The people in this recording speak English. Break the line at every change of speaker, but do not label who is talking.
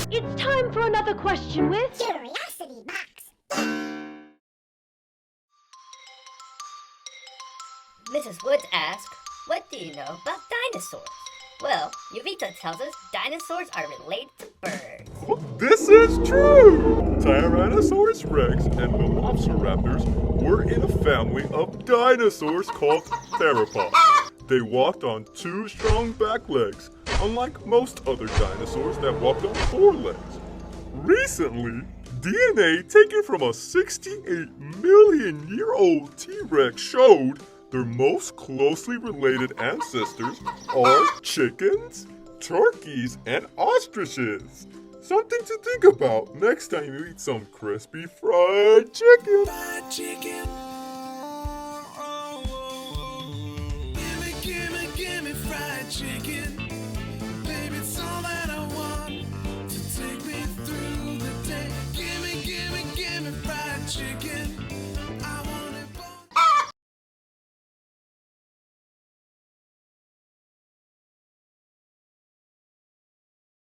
It's time for another question with
Curiosity Box.
Mrs. Woods asks, what do you know about dinosaurs? Well, Yuvita tells us dinosaurs are related to birds.
Well, this is true! Tyrannosaurus rex and Velociraptors were in a family of dinosaurs called theropods. They walked on 2 strong back legs, unlike most other dinosaurs that walked on 4 legs. Recently, DNA taken from a 68-million-year-old T-Rex showed their most closely related ancestors are chickens, turkeys, and ostriches. Something to think about next time you eat some crispy fried chicken.